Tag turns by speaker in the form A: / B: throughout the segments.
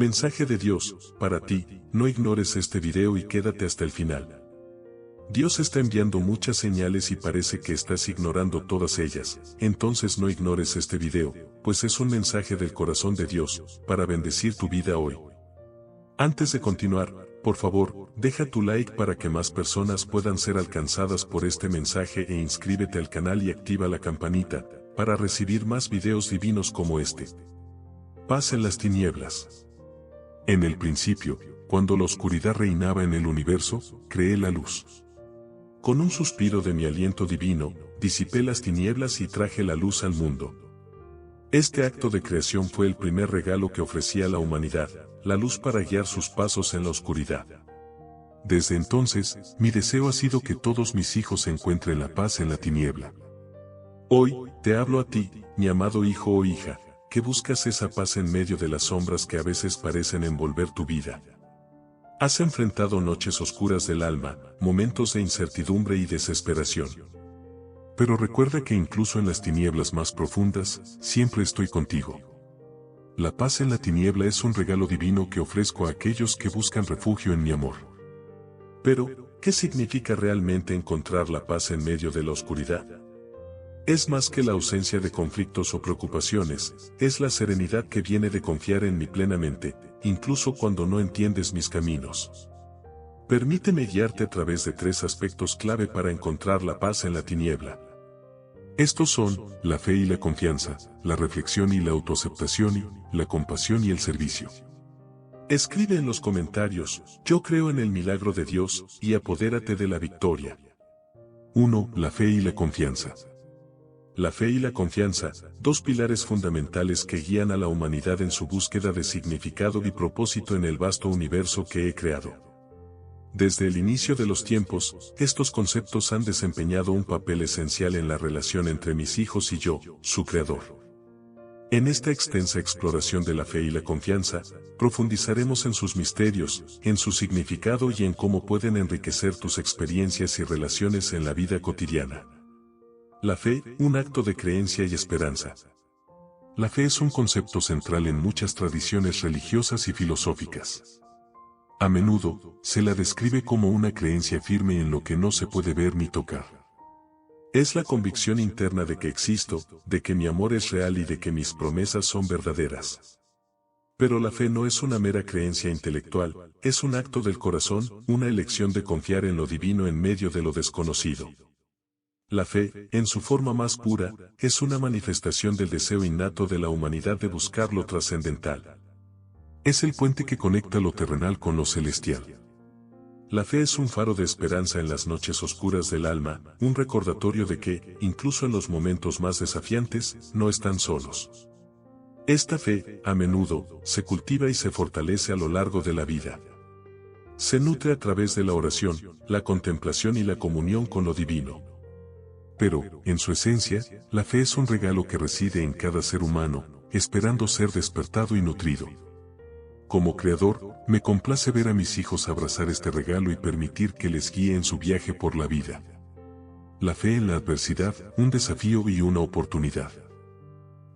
A: Mensaje de Dios, para ti, no ignores este video y quédate hasta el final. Dios está enviando muchas señales y parece que estás ignorando todas ellas, entonces no ignores este video, pues es un mensaje del corazón de Dios, para bendecir tu vida hoy. Antes de continuar, por favor, deja tu like para que más personas puedan ser alcanzadas por este mensaje e inscríbete al canal y activa la campanita, para recibir más videos divinos como este. Paz en las tinieblas. En el principio, cuando la oscuridad reinaba en el universo, creé la luz. Con un suspiro de mi aliento divino, disipé las tinieblas y traje la luz al mundo. Este acto de creación fue el primer regalo que ofrecía a la humanidad, la luz para guiar sus pasos en la oscuridad. Desde entonces, mi deseo ha sido que todos mis hijos encuentren la paz en la tiniebla. Hoy, te hablo a ti, mi amado hijo o hija, que buscas esa paz en medio de las sombras que a veces parecen envolver tu vida. Has enfrentado noches oscuras del alma, momentos de incertidumbre y desesperación. Pero recuerda que incluso en las tinieblas más profundas, siempre estoy contigo. La paz en la tiniebla es un regalo divino que ofrezco a aquellos que buscan refugio en mi amor. Pero, ¿qué significa realmente encontrar la paz en medio de la oscuridad? Es más que la ausencia de conflictos o preocupaciones, es la serenidad que viene de confiar en mí plenamente, incluso cuando no entiendes mis caminos. Permíteme guiarte a través de 3 aspectos clave para encontrar la paz en la tiniebla. Estos son, la fe y la confianza, la reflexión y la autoaceptación y, la compasión y el servicio. Escribe en los comentarios, yo creo en el milagro de Dios, y apodérate de la victoria. 1. La fe y la confianza. La fe y la confianza, 2 pilares fundamentales que guían a la humanidad en su búsqueda de significado y propósito en el vasto universo que he creado. Desde el inicio de los tiempos, estos conceptos han desempeñado un papel esencial en la relación entre mis hijos y yo, su creador. En esta extensa exploración de la fe y la confianza, profundizaremos en sus misterios, en su significado y en cómo pueden enriquecer tus experiencias y relaciones en la vida cotidiana. La fe, un acto de creencia y esperanza. La fe es un concepto central en muchas tradiciones religiosas y filosóficas. A menudo, se la describe como una creencia firme en lo que no se puede ver ni tocar. Es la convicción interna de que existo, de que mi amor es real y de que mis promesas son verdaderas. Pero la fe no es una mera creencia intelectual, es un acto del corazón, una elección de confiar en lo divino en medio de lo desconocido. La fe, en su forma más pura, es una manifestación del deseo innato de la humanidad de buscar lo trascendental. Es el puente que conecta lo terrenal con lo celestial. La fe es un faro de esperanza en las noches oscuras del alma, un recordatorio de que, incluso en los momentos más desafiantes, no están solos. Esta fe, a menudo, se cultiva y se fortalece a lo largo de la vida. Se nutre a través de la oración, la contemplación y la comunión con lo divino. Pero, en su esencia, la fe es un regalo que reside en cada ser humano, esperando ser despertado y nutrido. Como creador, me complace ver a mis hijos abrazar este regalo y permitir que les guíe en su viaje por la vida. La fe en la adversidad, un desafío y una oportunidad.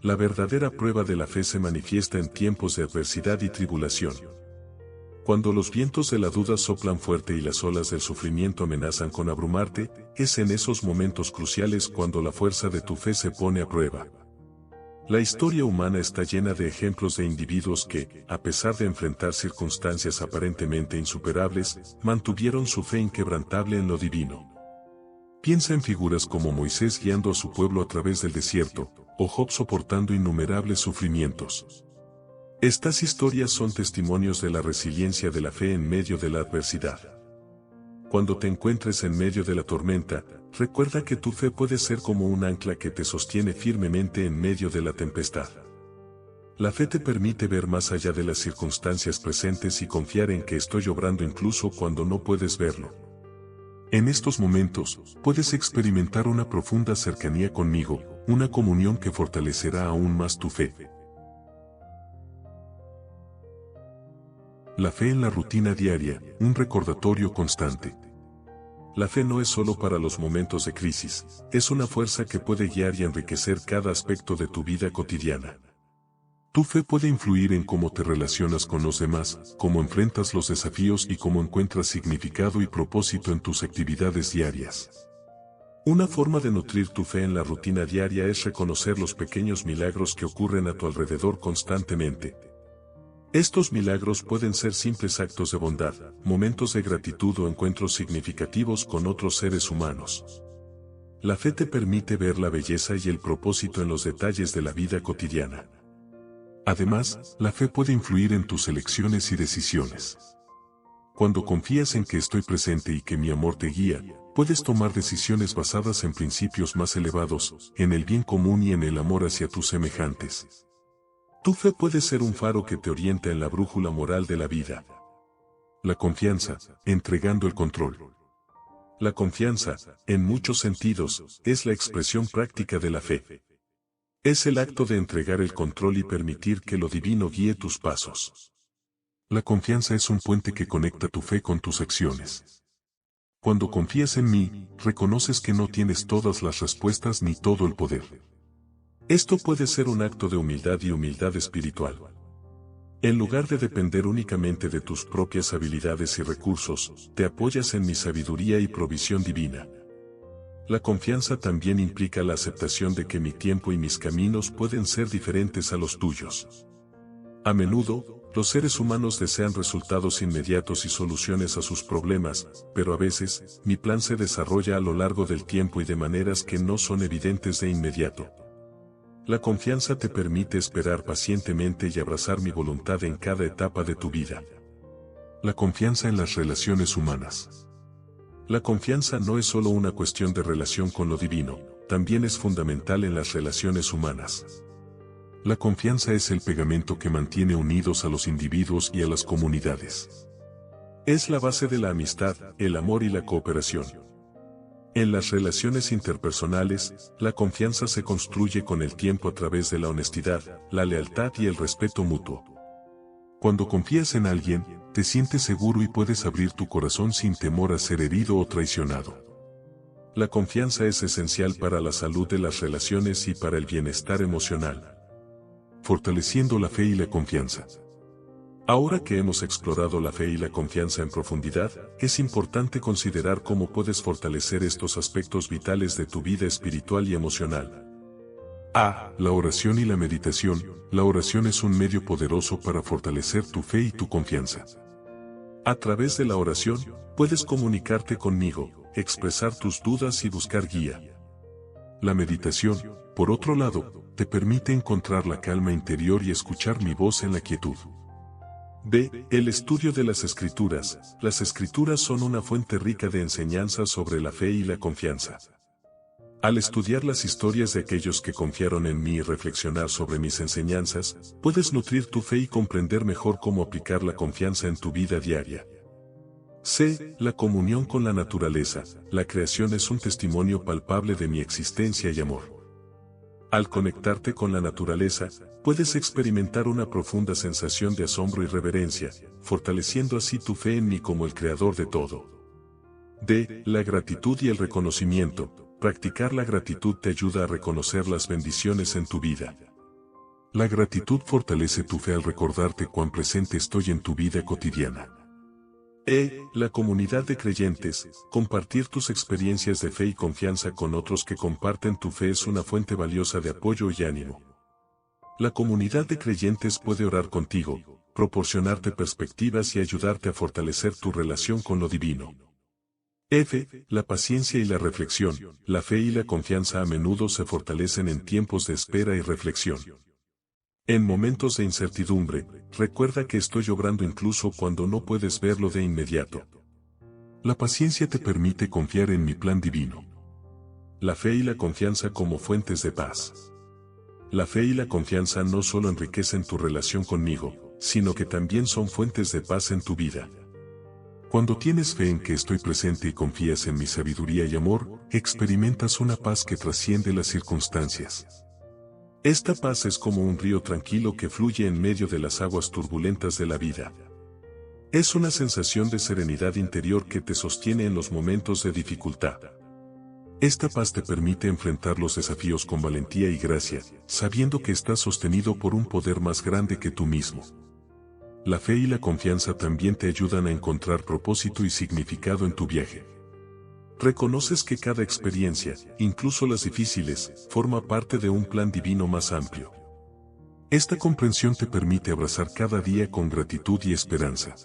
A: La verdadera prueba de la fe se manifiesta en tiempos de adversidad y tribulación. Cuando los vientos de la duda soplan fuerte y las olas del sufrimiento amenazan con abrumarte, es en esos momentos cruciales cuando la fuerza de tu fe se pone a prueba. La historia humana está llena de ejemplos de individuos que, a pesar de enfrentar circunstancias aparentemente insuperables, mantuvieron su fe inquebrantable en lo divino. Piensa en figuras como Moisés guiando a su pueblo a través del desierto, o Job soportando innumerables sufrimientos. Estas historias son testimonios de la resiliencia de la fe en medio de la adversidad. Cuando te encuentres en medio de la tormenta, recuerda que tu fe puede ser como un ancla que te sostiene firmemente en medio de la tempestad. La fe te permite ver más allá de las circunstancias presentes y confiar en que estoy obrando incluso cuando no puedes verlo. En estos momentos, puedes experimentar una profunda cercanía conmigo, una comunión que fortalecerá aún más tu fe. La fe en la rutina diaria, un recordatorio constante. La fe no es solo para los momentos de crisis, es una fuerza que puede guiar y enriquecer cada aspecto de tu vida cotidiana. Tu fe puede influir en cómo te relacionas con los demás, cómo enfrentas los desafíos y cómo encuentras significado y propósito en tus actividades diarias. Una forma de nutrir tu fe en la rutina diaria es reconocer los pequeños milagros que ocurren a tu alrededor constantemente. Estos milagros pueden ser simples actos de bondad, momentos de gratitud o encuentros significativos con otros seres humanos. La fe te permite ver la belleza y el propósito en los detalles de la vida cotidiana. Además, la fe puede influir en tus elecciones y decisiones. Cuando confías en que estoy presente y que mi amor te guía, puedes tomar decisiones basadas en principios más elevados, en el bien común y en el amor hacia tus semejantes. Tu fe puede ser un faro que te orienta en la brújula moral de la vida. La confianza, entregando el control. La confianza, en muchos sentidos, es la expresión práctica de la fe. Es el acto de entregar el control y permitir que lo divino guíe tus pasos. La confianza es un puente que conecta tu fe con tus acciones. Cuando confías en mí, reconoces que no tienes todas las respuestas ni todo el poder. Esto puede ser un acto de humildad y humildad espiritual. En lugar de depender únicamente de tus propias habilidades y recursos, te apoyas en mi sabiduría y provisión divina. La confianza también implica la aceptación de que mi tiempo y mis caminos pueden ser diferentes a los tuyos. A menudo, los seres humanos desean resultados inmediatos y soluciones a sus problemas, pero a veces, mi plan se desarrolla a lo largo del tiempo y de maneras que no son evidentes de inmediato. La confianza te permite esperar pacientemente y abrazar mi voluntad en cada etapa de tu vida. La confianza en las relaciones humanas. La confianza no es solo una cuestión de relación con lo divino, también es fundamental en las relaciones humanas. La confianza es el pegamento que mantiene unidos a los individuos y a las comunidades. Es la base de la amistad, el amor y la cooperación. En las relaciones interpersonales, la confianza se construye con el tiempo a través de la honestidad, la lealtad y el respeto mutuo. Cuando confías en alguien, te sientes seguro y puedes abrir tu corazón sin temor a ser herido o traicionado. La confianza es esencial para la salud de las relaciones y para el bienestar emocional. Fortaleciendo la fe y la confianza. Ahora que hemos explorado la fe y la confianza en profundidad, es importante considerar cómo puedes fortalecer estos aspectos vitales de tu vida espiritual y emocional. La oración y la meditación. La oración es un medio poderoso para fortalecer tu fe y tu confianza. A través de la oración, puedes comunicarte conmigo, expresar tus dudas y buscar guía. La meditación, por otro lado, te permite encontrar la calma interior y escuchar mi voz en la quietud. El estudio de las Escrituras. Las Escrituras son una fuente rica de enseñanzas sobre la fe y la confianza. Al estudiar las historias de aquellos que confiaron en mí y reflexionar sobre mis enseñanzas, puedes nutrir tu fe y comprender mejor cómo aplicar la confianza en tu vida diaria. La comunión con la naturaleza. La creación es un testimonio palpable de mi existencia y amor. Al conectarte con la naturaleza, puedes experimentar una profunda sensación de asombro y reverencia, fortaleciendo así tu fe en mí como el creador de todo. La gratitud y el reconocimiento. Practicar la gratitud te ayuda a reconocer las bendiciones en tu vida. La gratitud fortalece tu fe al recordarte cuán presente estoy en tu vida cotidiana. La comunidad de creyentes. Compartir tus experiencias de fe y confianza con otros que comparten tu fe es una fuente valiosa de apoyo y ánimo. La comunidad de creyentes puede orar contigo, proporcionarte perspectivas y ayudarte a fortalecer tu relación con lo divino. La paciencia y la reflexión. La fe y la confianza a menudo se fortalecen en tiempos de espera y reflexión. En momentos de incertidumbre, recuerda que estoy obrando incluso cuando no puedes verlo de inmediato. La paciencia te permite confiar en mi plan divino. La fe y la confianza como fuentes de paz. La fe y la confianza no solo enriquecen tu relación conmigo, sino que también son fuentes de paz en tu vida. Cuando tienes fe en que estoy presente y confías en mi sabiduría y amor, experimentas una paz que trasciende las circunstancias. Esta paz es como un río tranquilo que fluye en medio de las aguas turbulentas de la vida. Es una sensación de serenidad interior que te sostiene en los momentos de dificultad. Esta paz te permite enfrentar los desafíos con valentía y gracia, sabiendo que estás sostenido por un poder más grande que tú mismo. La fe y la confianza también te ayudan a encontrar propósito y significado en tu viaje. Reconoces que cada experiencia, incluso las difíciles, forma parte de un plan divino más amplio. Esta comprensión te permite abrazar cada día con gratitud y esperanza.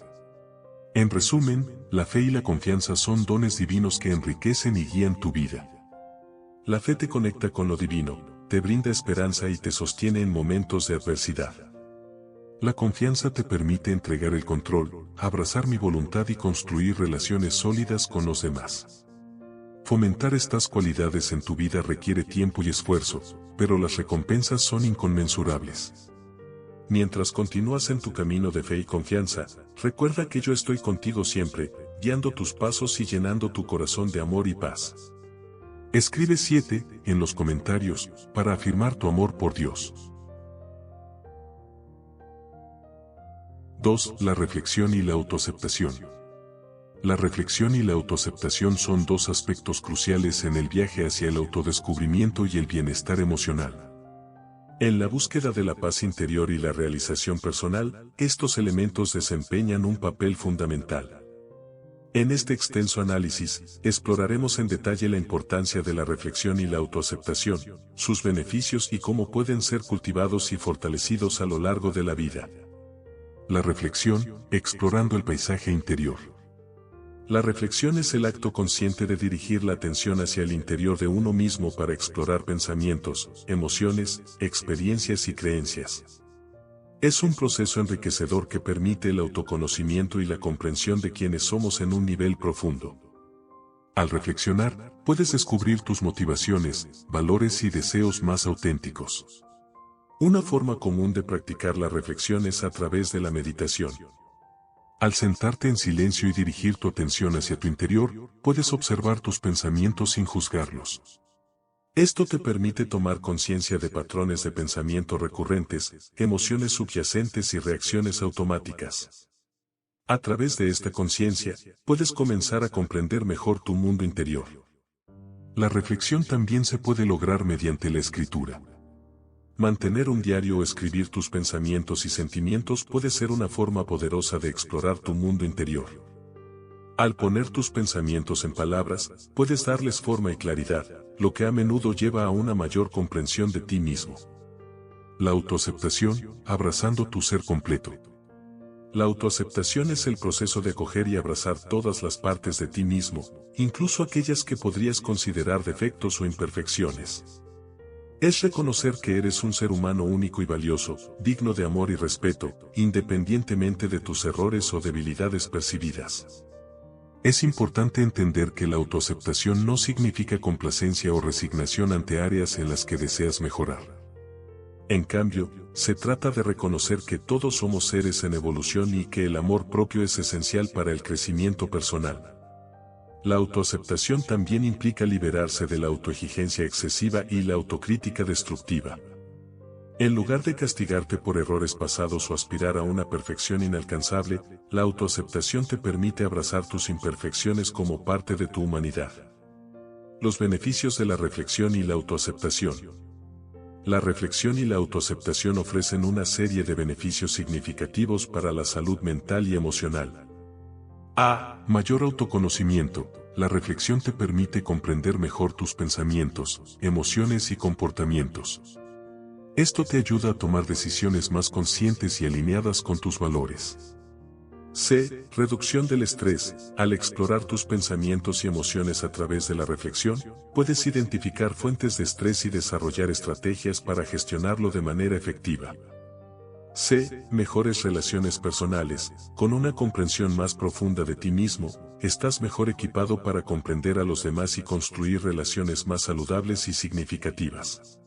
A: En resumen, la fe y la confianza son dones divinos que enriquecen y guían tu vida. La fe te conecta con lo divino, te brinda esperanza y te sostiene en momentos de adversidad. La confianza te permite entregar el control, abrazar mi voluntad y construir relaciones sólidas con los demás. Fomentar estas cualidades en tu vida requiere tiempo y esfuerzo, pero las recompensas son inconmensurables. Mientras continúas en tu camino de fe y confianza, recuerda que yo estoy contigo siempre, guiando tus pasos y llenando tu corazón de amor y paz. Escribe 7 en los comentarios para afirmar tu amor por Dios. 2. La reflexión y la autoaceptación. La reflexión y la autoaceptación son dos aspectos cruciales en el viaje hacia el autodescubrimiento y el bienestar emocional. En la búsqueda de la paz interior y la realización personal, estos elementos desempeñan un papel fundamental. En este extenso análisis, exploraremos en detalle la importancia de la reflexión y la autoaceptación, sus beneficios y cómo pueden ser cultivados y fortalecidos a lo largo de la vida. La reflexión, explorando el paisaje interior. La reflexión es el acto consciente de dirigir la atención hacia el interior de uno mismo para explorar pensamientos, emociones, experiencias y creencias. Es un proceso enriquecedor que permite el autoconocimiento y la comprensión de quiénes somos en un nivel profundo. Al reflexionar, puedes descubrir tus motivaciones, valores y deseos más auténticos. Una forma común de practicar la reflexión es a través de la meditación. Al sentarte en silencio y dirigir tu atención hacia tu interior, puedes observar tus pensamientos sin juzgarlos. Esto te permite tomar conciencia de patrones de pensamiento recurrentes, emociones subyacentes y reacciones automáticas. A través de esta conciencia, puedes comenzar a comprender mejor tu mundo interior. La reflexión también se puede lograr mediante la escritura. Mantener un diario o escribir tus pensamientos y sentimientos puede ser una forma poderosa de explorar tu mundo interior. Al poner tus pensamientos en palabras, puedes darles forma y claridad, lo que a menudo lleva a una mayor comprensión de ti mismo. La autoaceptación, abrazando tu ser completo. La autoaceptación es el proceso de acoger y abrazar todas las partes de ti mismo, incluso aquellas que podrías considerar defectos o imperfecciones. Es reconocer que eres un ser humano único y valioso, digno de amor y respeto, independientemente de tus errores o debilidades percibidas. Es importante entender que la autoaceptación no significa complacencia o resignación ante áreas en las que deseas mejorar. En cambio, se trata de reconocer que todos somos seres en evolución y que el amor propio es esencial para el crecimiento personal. La autoaceptación también implica liberarse de la autoexigencia excesiva y la autocrítica destructiva. En lugar de castigarte por errores pasados o aspirar a una perfección inalcanzable, la autoaceptación te permite abrazar tus imperfecciones como parte de tu humanidad. Los beneficios de la reflexión y la autoaceptación. La reflexión y la autoaceptación ofrecen una serie de beneficios significativos para la salud mental y emocional. A. Mayor autoconocimiento. La reflexión te permite comprender mejor tus pensamientos, emociones y comportamientos. Esto te ayuda a tomar decisiones más conscientes y alineadas con tus valores. C. Reducción del estrés. Al explorar tus pensamientos y emociones a través de la reflexión, puedes identificar fuentes de estrés y desarrollar estrategias para gestionarlo de manera efectiva. C. Mejores relaciones personales. Con una comprensión más profunda de ti mismo, estás mejor equipado para comprender a los demás y construir relaciones más saludables y significativas.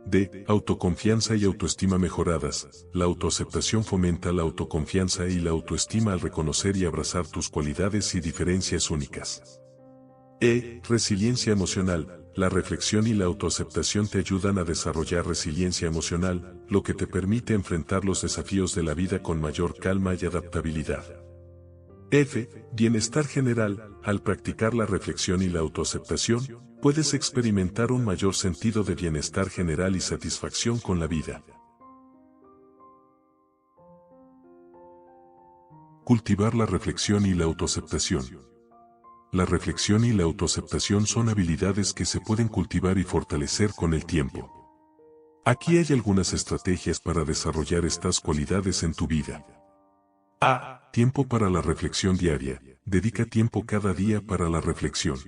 A: D. Autoconfianza y autoestima mejoradas. La autoaceptación fomenta la autoconfianza y la autoestima al reconocer y abrazar tus cualidades y diferencias únicas. E. Resiliencia emocional. La reflexión y la autoaceptación te ayudan a desarrollar resiliencia emocional, lo que te permite enfrentar los desafíos de la vida con mayor calma y adaptabilidad. F. Bienestar general. Al practicar la reflexión y la autoaceptación, puedes experimentar un mayor sentido de bienestar general y satisfacción con la vida. Cultivar la reflexión y la autoaceptación. La reflexión y la autoaceptación son habilidades que se pueden cultivar y fortalecer con el tiempo. Aquí hay algunas estrategias para desarrollar estas cualidades en tu vida. A. Tiempo para la reflexión diaria. Dedica tiempo cada día para la reflexión.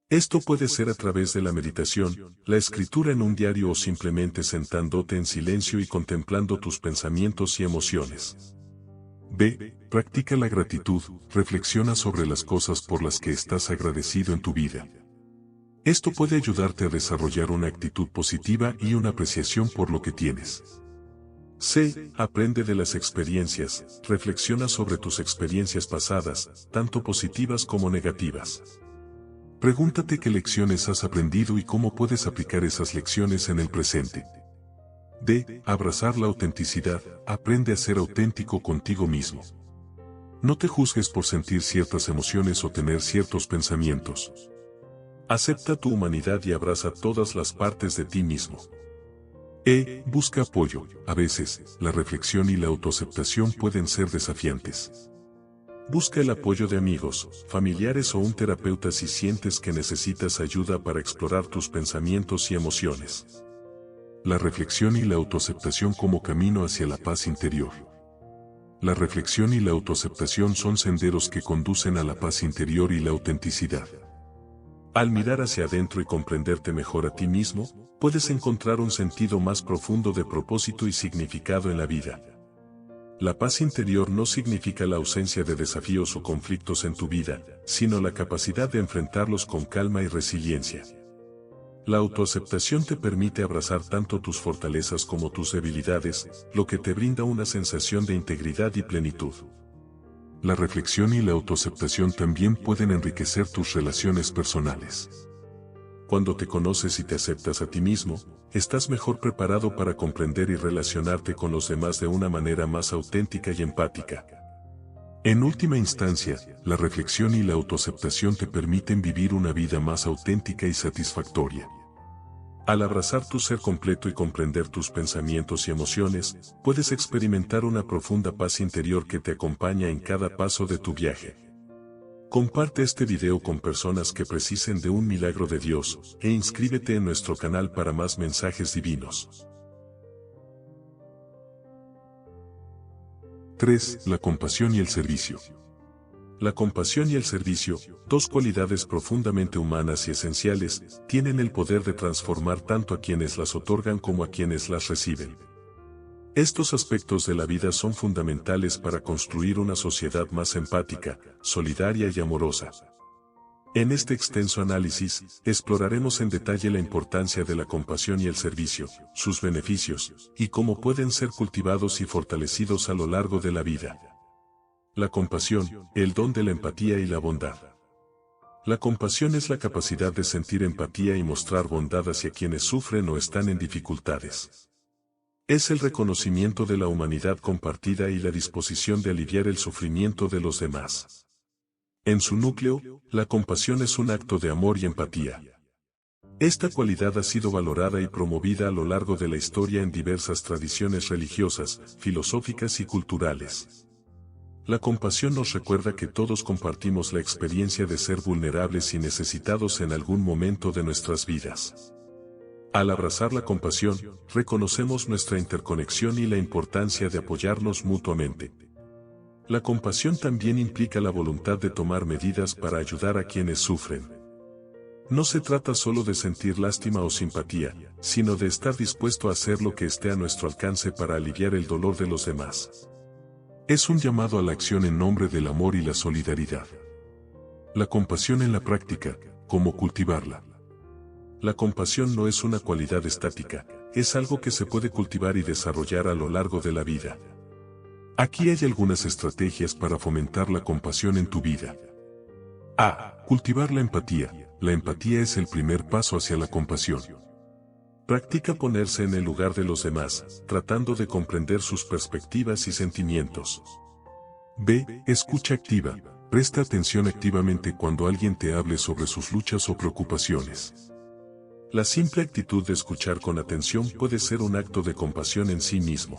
A: Esto puede ser a través de la meditación, la escritura en un diario o simplemente sentándote en silencio y contemplando tus pensamientos y emociones. B. Practica la gratitud. Reflexiona sobre las cosas por las que estás agradecido en tu vida. Esto puede ayudarte a desarrollar una actitud positiva y una apreciación por lo que tienes. C. Aprende de las experiencias. Reflexiona sobre tus experiencias pasadas, tanto positivas como negativas. Pregúntate qué lecciones has aprendido y cómo puedes aplicar esas lecciones en el presente. D. Abrazar la autenticidad. Aprende a ser auténtico contigo mismo. No te juzgues por sentir ciertas emociones o tener ciertos pensamientos. Acepta tu humanidad y abraza todas las partes de ti mismo. E. Busca apoyo. A veces, la reflexión y la autoaceptación pueden ser desafiantes. Busca el apoyo de amigos, familiares o un terapeuta si sientes que necesitas ayuda para explorar tus pensamientos y emociones. La reflexión y la autoaceptación como camino hacia la paz interior. La reflexión y la autoaceptación son senderos que conducen a la paz interior y la autenticidad. Al mirar hacia adentro y comprenderte mejor a ti mismo, puedes encontrar un sentido más profundo de propósito y significado en la vida. La paz interior no significa la ausencia de desafíos o conflictos en tu vida, sino la capacidad de enfrentarlos con calma y resiliencia. La autoaceptación te permite abrazar tanto tus fortalezas como tus debilidades, lo que te brinda una sensación de integridad y plenitud. La reflexión y la autoaceptación también pueden enriquecer tus relaciones personales. Cuando te conoces y te aceptas a ti mismo, estás mejor preparado para comprender y relacionarte con los demás de una manera más auténtica y empática. En última instancia, la reflexión y la autoaceptación te permiten vivir una vida más auténtica y satisfactoria. Al abrazar tu ser completo y comprender tus pensamientos y emociones, puedes experimentar una profunda paz interior que te acompaña en cada paso de tu viaje. Comparte este video con personas que precisen de un milagro de Dios, e inscríbete en nuestro canal para más mensajes divinos. 3. La compasión y el servicio. La compasión y el servicio, dos cualidades profundamente humanas y esenciales, tienen el poder de transformar tanto a quienes las otorgan como a quienes las reciben. Estos aspectos de la vida son fundamentales para construir una sociedad más empática, solidaria y amorosa. En este extenso análisis, exploraremos en detalle la importancia de la compasión y el servicio, sus beneficios, y cómo pueden ser cultivados y fortalecidos a lo largo de la vida. La compasión, el don de la empatía y la bondad. La compasión es la capacidad de sentir empatía y mostrar bondad hacia quienes sufren o están en dificultades. Es el reconocimiento de la humanidad compartida y la disposición de aliviar el sufrimiento de los demás. En su núcleo, la compasión es un acto de amor y empatía. Esta cualidad ha sido valorada y promovida a lo largo de la historia en diversas tradiciones religiosas, filosóficas y culturales. La compasión nos recuerda que todos compartimos la experiencia de ser vulnerables y necesitados en algún momento de nuestras vidas. Al abrazar la compasión, reconocemos nuestra interconexión y la importancia de apoyarnos mutuamente. La compasión también implica la voluntad de tomar medidas para ayudar a quienes sufren. No se trata solo de sentir lástima o simpatía, sino de estar dispuesto a hacer lo que esté a nuestro alcance para aliviar el dolor de los demás. Es un llamado a la acción en nombre del amor y la solidaridad. La compasión en la práctica, ¿cómo cultivarla? La compasión no es una cualidad estática, es algo que se puede cultivar y desarrollar a lo largo de la vida. Aquí hay algunas estrategias para fomentar la compasión en tu vida. A. Cultivar la empatía. La empatía es el primer paso hacia la compasión. Practica ponerse en el lugar de los demás, tratando de comprender sus perspectivas y sentimientos. B. Escucha activa. Presta atención activamente cuando alguien te hable sobre sus luchas o preocupaciones. La simple actitud de escuchar con atención puede ser un acto de compasión en sí mismo.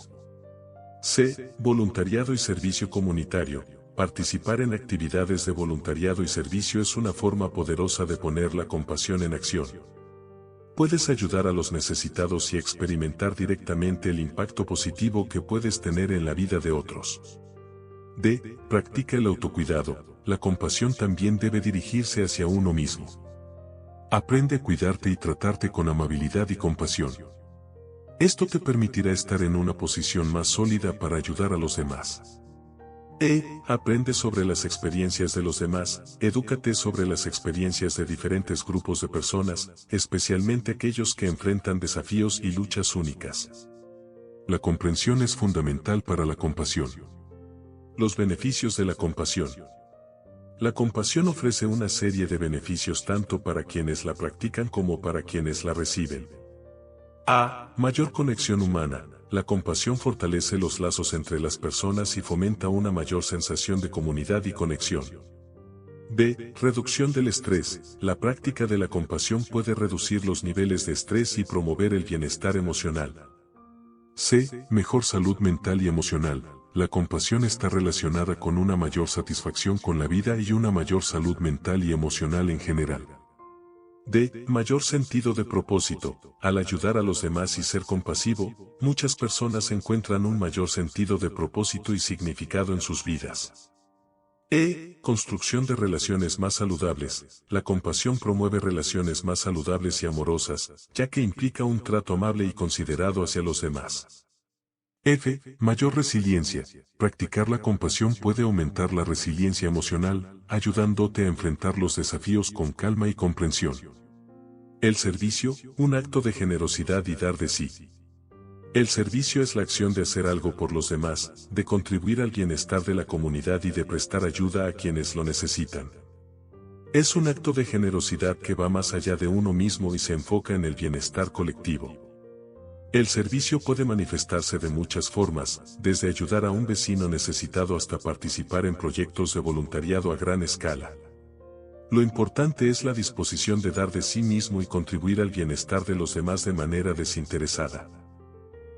A: C. Voluntariado y servicio comunitario. Participar en actividades de voluntariado y servicio es una forma poderosa de poner la compasión en acción. Puedes ayudar a los necesitados y experimentar directamente el impacto positivo que puedes tener en la vida de otros. D. Practica el autocuidado. La compasión también debe dirigirse hacia uno mismo. Aprende a cuidarte y tratarte con amabilidad y compasión. Esto te permitirá estar en una posición más sólida para ayudar a los demás. E. Aprende sobre las experiencias de los demás. Edúcate sobre las experiencias de diferentes grupos de personas, especialmente aquellos que enfrentan desafíos y luchas únicas. La comprensión es fundamental para la compasión. Los beneficios de la compasión. La compasión ofrece una serie de beneficios tanto para quienes la practican como para quienes la reciben. A. Mayor conexión humana. La compasión fortalece los lazos entre las personas y fomenta una mayor sensación de comunidad y conexión. B. Reducción del estrés. La práctica de la compasión puede reducir los niveles de estrés y promover el bienestar emocional. C. Mejor salud mental y emocional. La compasión está relacionada con una mayor satisfacción con la vida y una mayor salud mental y emocional en general. D. Mayor sentido de propósito. Al ayudar a los demás y ser compasivo, muchas personas encuentran un mayor sentido de propósito y significado en sus vidas. E. Construcción de relaciones más saludables. La compasión promueve relaciones más saludables y amorosas, ya que implica un trato amable y considerado hacia los demás. F. Mayor resiliencia. Practicar la compasión puede aumentar la resiliencia emocional, ayudándote a enfrentar los desafíos con calma y comprensión. El servicio, un acto de generosidad y dar de sí. El servicio es la acción de hacer algo por los demás, de contribuir al bienestar de la comunidad y de prestar ayuda a quienes lo necesitan. Es un acto de generosidad que va más allá de uno mismo y se enfoca en el bienestar colectivo. El servicio puede manifestarse de muchas formas, desde ayudar a un vecino necesitado hasta participar en proyectos de voluntariado a gran escala. Lo importante es la disposición de dar de sí mismo y contribuir al bienestar de los demás de manera desinteresada.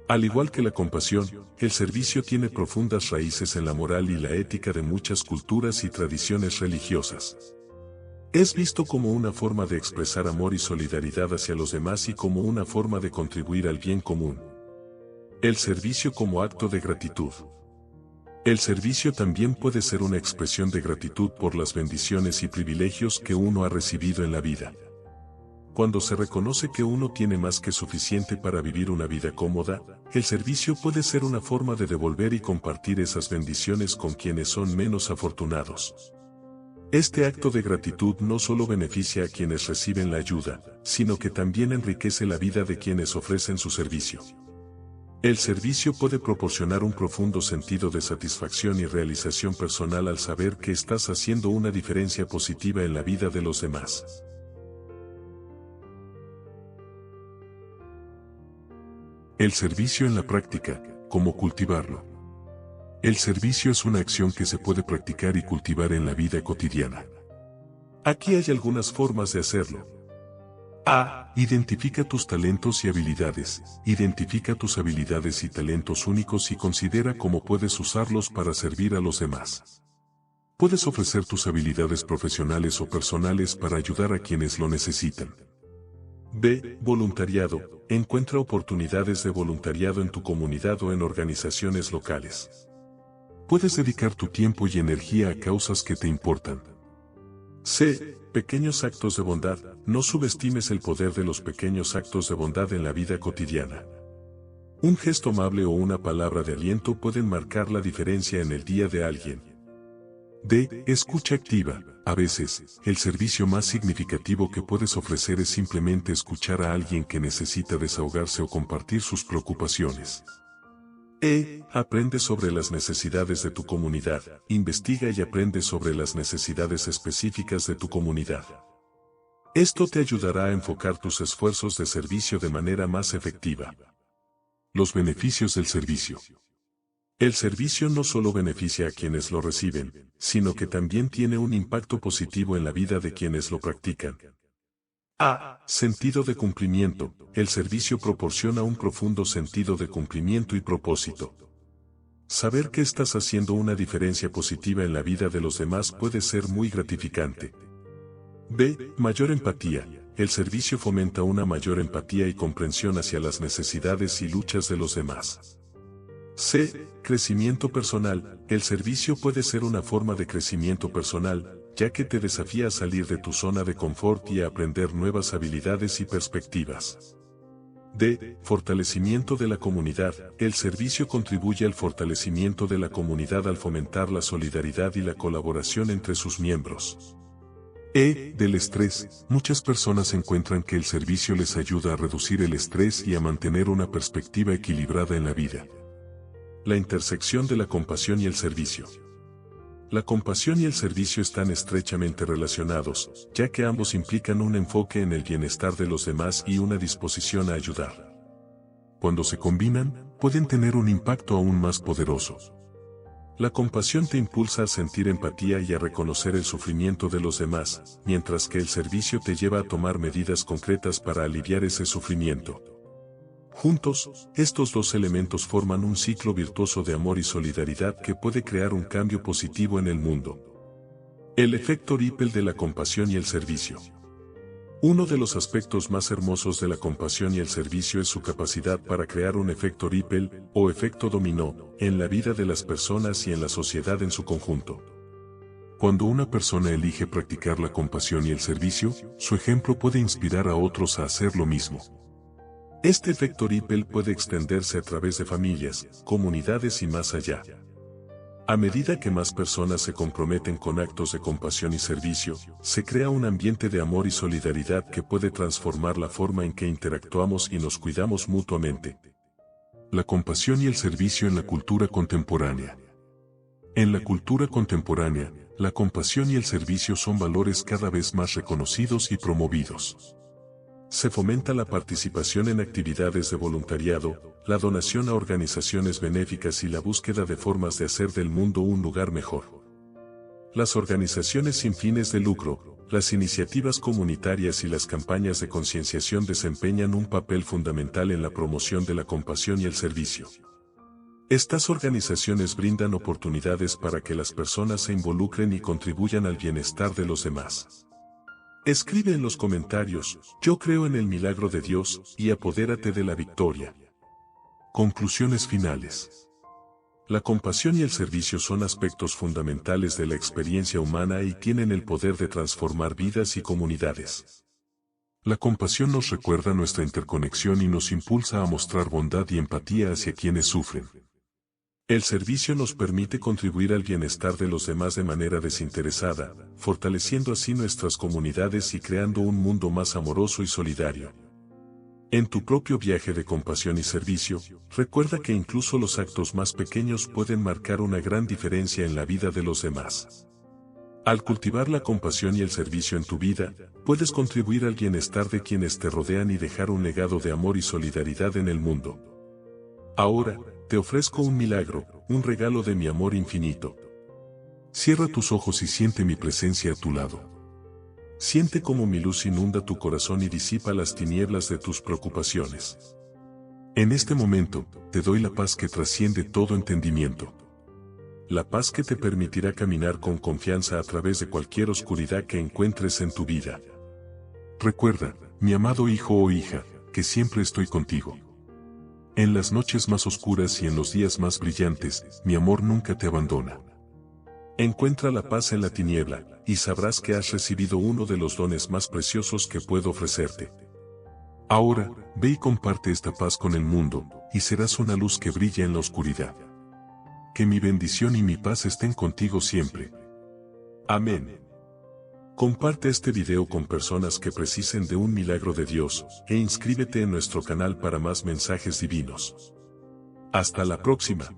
A: Al igual que la compasión, el servicio tiene profundas raíces en la moral y la ética de muchas culturas y tradiciones religiosas. Es visto como una forma de expresar amor y solidaridad hacia los demás y como una forma de contribuir al bien común. El servicio como acto de gratitud. El servicio también puede ser una expresión de gratitud por las bendiciones y privilegios que uno ha recibido en la vida. Cuando se reconoce que uno tiene más que suficiente para vivir una vida cómoda, el servicio puede ser una forma de devolver y compartir esas bendiciones con quienes son menos afortunados. Este acto de gratitud no solo beneficia a quienes reciben la ayuda, sino que también enriquece la vida de quienes ofrecen su servicio. El servicio puede proporcionar un profundo sentido de satisfacción y realización personal al saber que estás haciendo una diferencia positiva en la vida de los demás. El servicio en la práctica, ¿cómo cultivarlo? El servicio es una acción que se puede practicar y cultivar en la vida cotidiana. Aquí hay algunas formas de hacerlo. A. Identifica tus talentos y habilidades. Identifica tus habilidades y talentos únicos y considera cómo puedes usarlos para servir a los demás. Puedes ofrecer tus habilidades profesionales o personales para ayudar a quienes lo necesitan. B. Voluntariado. Encuentra oportunidades de voluntariado en tu comunidad o en organizaciones locales. Puedes dedicar tu tiempo y energía a causas que te importan. C. Pequeños actos de bondad. No subestimes el poder de los pequeños actos de bondad en la vida cotidiana. Un gesto amable o una palabra de aliento pueden marcar la diferencia en el día de alguien. D. Escucha activa. A veces, el servicio más significativo que puedes ofrecer es simplemente escuchar a alguien que necesita desahogarse o compartir sus preocupaciones. E. Aprende sobre las necesidades de tu comunidad. Investiga y aprende sobre las necesidades específicas de tu comunidad. Esto te ayudará a enfocar tus esfuerzos de servicio de manera más efectiva. Los beneficios del servicio. El servicio no solo beneficia a quienes lo reciben, sino que también tiene un impacto positivo en la vida de quienes lo practican. A. Sentido de cumplimiento. El servicio proporciona un profundo sentido de cumplimiento y propósito. Saber que estás haciendo una diferencia positiva en la vida de los demás puede ser muy gratificante. B. Mayor empatía. El servicio fomenta una mayor empatía y comprensión hacia las necesidades y luchas de los demás. C. Crecimiento personal. El servicio puede ser una forma de crecimiento personal, ya que te desafía a salir de tu zona de confort y a aprender nuevas habilidades y perspectivas. D. Fortalecimiento de la comunidad. El servicio contribuye al fortalecimiento de la comunidad al fomentar la solidaridad y la colaboración entre sus miembros. E. Del estrés. Muchas personas encuentran que el servicio les ayuda a reducir el estrés y a mantener una perspectiva equilibrada en la vida. La intersección de la compasión y el servicio. La compasión y el servicio están estrechamente relacionados, ya que ambos implican un enfoque en el bienestar de los demás y una disposición a ayudar. Cuando se combinan, pueden tener un impacto aún más poderoso. La compasión te impulsa a sentir empatía y a reconocer el sufrimiento de los demás, mientras que el servicio te lleva a tomar medidas concretas para aliviar ese sufrimiento. Juntos, estos dos elementos forman un ciclo virtuoso de amor y solidaridad que puede crear un cambio positivo en el mundo. El efecto Ripple de la compasión y el servicio. Uno de los aspectos más hermosos de la compasión y el servicio es su capacidad para crear un efecto Ripple, o efecto dominó, en la vida de las personas y en la sociedad en su conjunto. Cuando una persona elige practicar la compasión y el servicio, su ejemplo puede inspirar a otros a hacer lo mismo. Este efecto Ripple puede extenderse a través de familias, comunidades y más allá. A medida que más personas se comprometen con actos de compasión y servicio, se crea un ambiente de amor y solidaridad que puede transformar la forma en que interactuamos y nos cuidamos mutuamente. La compasión y el servicio en la cultura contemporánea. En la cultura contemporánea, la compasión y el servicio son valores cada vez más reconocidos y promovidos. Se fomenta la participación en actividades de voluntariado, la donación a organizaciones benéficas y la búsqueda de formas de hacer del mundo un lugar mejor. Las organizaciones sin fines de lucro, las iniciativas comunitarias y las campañas de concienciación desempeñan un papel fundamental en la promoción de la compasión y el servicio. Estas organizaciones brindan oportunidades para que las personas se involucren y contribuyan al bienestar de los demás. Escribe en los comentarios, yo creo en el milagro de Dios, y apodérate de la victoria. Conclusiones finales. La compasión y el servicio son aspectos fundamentales de la experiencia humana y tienen el poder de transformar vidas y comunidades. La compasión nos recuerda nuestra interconexión y nos impulsa a mostrar bondad y empatía hacia quienes sufren. El servicio nos permite contribuir al bienestar de los demás de manera desinteresada, fortaleciendo así nuestras comunidades y creando un mundo más amoroso y solidario. En tu propio viaje de compasión y servicio, recuerda que incluso los actos más pequeños pueden marcar una gran diferencia en la vida de los demás. Al cultivar la compasión y el servicio en tu vida, puedes contribuir al bienestar de quienes te rodean y dejar un legado de amor y solidaridad en el mundo. Ahora, te ofrezco un milagro, un regalo de mi amor infinito. Cierra tus ojos y siente mi presencia a tu lado. Siente cómo mi luz inunda tu corazón y disipa las tinieblas de tus preocupaciones. En este momento, te doy la paz que trasciende todo entendimiento. La paz que te permitirá caminar con confianza a través de cualquier oscuridad que encuentres en tu vida. Recuerda, mi amado hijo o hija, que siempre estoy contigo. En las noches más oscuras y en los días más brillantes, mi amor nunca te abandona. Encuentra la paz en la tiniebla, y sabrás que has recibido uno de los dones más preciosos que puedo ofrecerte. Ahora, ve y comparte esta paz con el mundo, y serás una luz que brilla en la oscuridad. Que mi bendición y mi paz estén contigo siempre. Amén. Comparte este video con personas que precisen de un milagro de Dios, e inscríbete en nuestro canal para más mensajes divinos. Hasta la próxima.